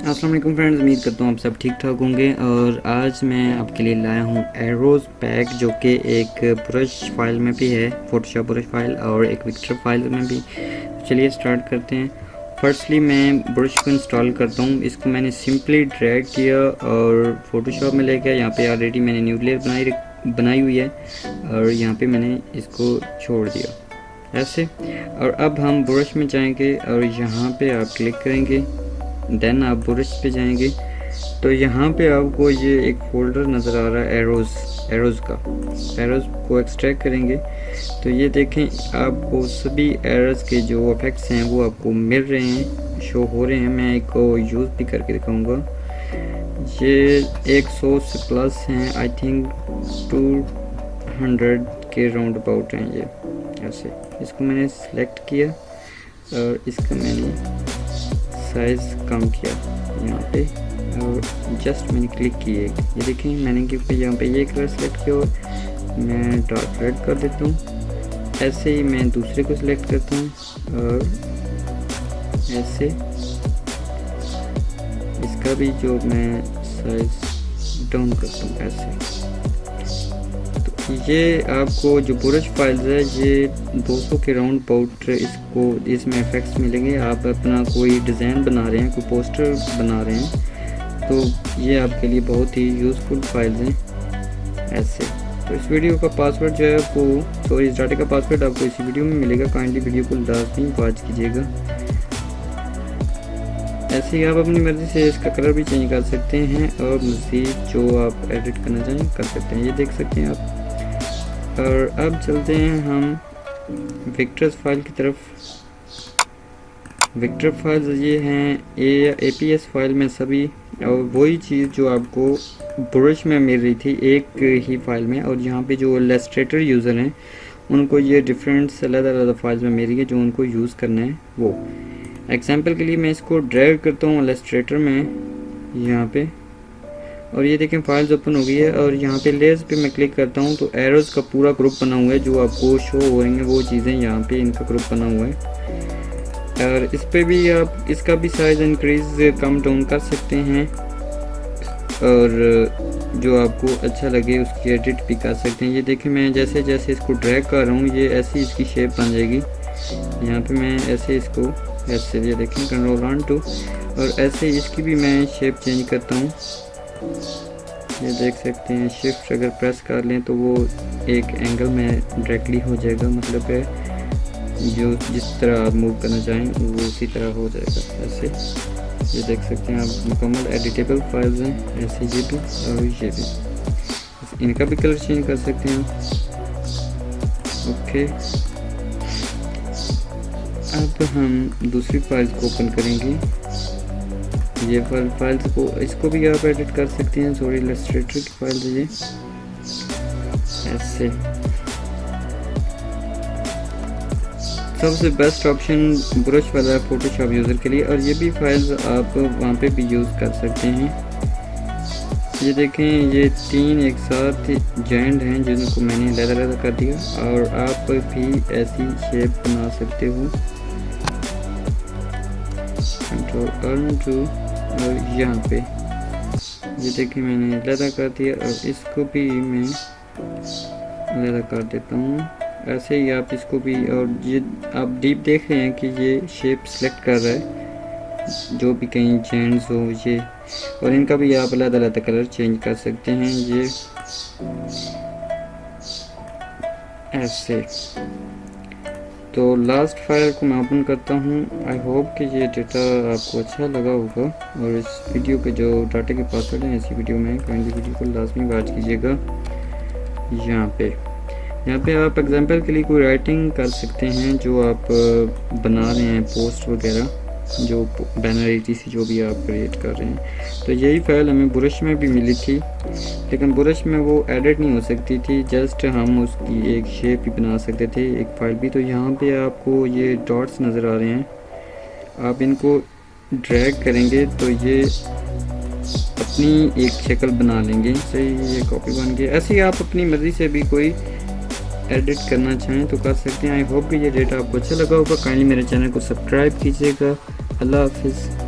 अस्सलाम वालेकुम फ्रेंड्स, उम्मीद करता हूँ आप सब ठीक ठाक होंगे। और आज मैं आपके लिए लाया हूँ एरोज़ पैक, जो कि एक ब्रश फाइल में भी है, फोटोशॉप ब्रश फाइल, और एक विक्टर फाइल में भी। चलिए स्टार्ट करते हैं। फर्स्टली मैं ब्रश को इंस्टॉल करता हूँ। इसको मैंने सिंपली ड्रैग किया और फोटोशॉप में ले गया। यहाँ पे ऑलरेडी मैंने न्यू लेयर बनाई हुई है और यहाँ पे मैंने इसको छोड़ दिया ऐसे। और अब हम ब्रश में जाएंगे और यहाँ पे आप क्लिक करेंगे, देन आप ब्रश पे जाएंगे तो यहाँ पे आपको ये एक फोल्डर नज़र आ रहा है एरोज़ को एक्सट्रैक्ट करेंगे तो ये देखें, आपको सभी एरोज़ के जो इफेक्ट्स हैं वो आपको मिल रहे हैं, शो हो रहे हैं। मैं एक को यूज़ भी करके दिखाऊंगा। ये 100 से प्लस हैं, आई थिंक 200 के राउंड अबाउट हैं ये ऐसे। इसको मैंने सेलेक्ट किया और इसका मैंने साइज़ कम किया यहाँ पे और जस्ट मैंने क्लिक किए। ये देखें, मैंने क्योंकि यहाँ पे ये कलर सेलेक्ट किया और मैं डार्क रेड कर देता हूँ। ऐसे ही मैं दूसरे को सिलेक्ट करता हूँ और ऐसे इसका भी जो मैं साइज़ डाउन करता हूँ ऐसे। तो ये आपको जो ब्रश फाइल्स है ये 200 के राउंड अबाउट इसमें इफेक्ट्स मिलेंगे। आप अपना कोई डिज़ाइन बना रहे हैं, कोई पोस्टर बना रहे हैं तो ये आपके लिए बहुत ही यूज़फुल फाइल्स हैं ऐसे। तो इस वीडियो का पासवर्ड जो है आपको, इस डाटा का पासवर्ड आपको इसी वीडियो में मिलेगा। काइंडली वीडियो को लाजमी वॉच कीजिएगा। ऐसे ही आप अपनी मर्ज़ी से इसका कलर भी चेंज कर सकते हैं और मज़ीद जो आप एडिट करना चाहें कर सकते हैं, ये देख सकते हैं आप। और अब चलते हैं हम विक्टर्स फाइल की तरफ। विक्टर फाइल्स ये हैं एपीएस फाइल में सभी, और वही चीज़ जो आपको ब्रश में मिल रही थी एक ही फाइल में। और यहाँ पे जो इलस्ट्रेटर यूज़र हैं उनको ये डिफरेंट अलग फाइल्स में मिल रही है जो उनको यूज़ करना है वो। एग्जांपल के लिए मैं इसको ड्रैग करता हूँ इलस्ट्रेटर में यहाँ पे, और ये देखें फाइल्स ओपन हो गई है। और यहाँ पे लेयर्स पे मैं क्लिक करता हूँ तो एरोज़ का पूरा ग्रुप बना हुआ है जो आपको शो हो रही हैं वो चीज़ें, यहाँ पे इनका ग्रुप बना हुआ है। और इस पे भी आप इसका भी साइज़ इंक्रीज़ कम डाउन कर सकते हैं और जो आपको अच्छा लगे उसकी एडिट भी कर सकते हैं। ये देखें, मैं जैसे जैसे इसको ड्रैग कर रहा हूँ ये ऐसी इसकी शेप बन जाएगी। यहाँ पे मैं ऐसे इसको ऐसे, ये देखें Ctrl+2, और ऐसे इसकी भी मैं शेप चेंज करता हूँ। ये देख सकते हैं, शिफ्ट अगर प्रेस कर लें तो वो एक एंगल में डायरेक्टली हो जाएगा, मतलब है जो जिस तरह आप मूव करना चाहें वो उसी तरह हो जाएगा ऐसे। ये देख सकते हैं आप, मुकम्मल एडिटेबल फाइल्स हैं ऐसे, ये भी और ये भी। इनका भी कलर चेंज कर सकते हैं। ओके, अब हम दूसरी फाइल्स को ओपन करेंगे। ये फाइल्स को, इसको भी आप एडिट कर सकते हैं। सॉरी, इलस्ट्रेटर की फाइल है ये ऐसे। सबसे बेस्ट ऑप्शन ब्रश वाला है फोटोशॉप यूज़र के लिए, और ये भी फाइल्स आप वहाँ पे भी यूज़ कर सकते हैं। ये देखें, ये 3 एक साथ जॉइंट हैं जिनको मैंने अलग कर दिया, और आप भी ऐसी शेप बना सकते हो। Ctrl+2, और यहाँ पे ये देखिए मैंने अलग कर दिया, और इसको भी मैं अलग कर देता हूँ ऐसे ही। आप इसको भी, और ये आप डीप देख रहे हैं कि ये शेप सेलेक्ट कर रहा है जो भी कहीं जेंट्स हो ये, और इनका भी आप अलग कलर चेंज कर सकते हैं ये ऐसे। तो लास्ट फाइल को मैं ओपन करता हूँ। आई होप कि ये डेटा आपको अच्छा लगा होगा, और इस वीडियो के जो डाटा के पासवर्ड हैं इसी वीडियो में, काइंडली वीडियो को लाजमी वॉच कीजिएगा। यहाँ पे आप एग्जांपल के लिए कोई राइटिंग कर सकते हैं जो आप बना रहे हैं, पोस्ट वगैरह, जो बैनर ETC जो भी आप क्रिएट कर रहे हैं। तो यही फाइल हमें ब्रश में भी मिली थी, लेकिन ब्रश में वो एडिट नहीं हो सकती थी, जस्ट हम उसकी एक शेप ही बना सकते थे, एक फाइल भी। तो यहाँ पे आपको ये डॉट्स नज़र आ रहे हैं, आप इनको ड्रैग करेंगे तो ये अपनी एक शक्ल बना लेंगे। सही, ये कॉपी बन गई। ऐसे ही आप अपनी मर्ज़ी से भी कोई एडिट करना चाहें तो कर सकते हैं। आई होप कि ये डेटा आपको अच्छा लगा होगा। काइंडली मेरे चैनल को सब्सक्राइब कीजिएगा। अल्लाह हाफिज़।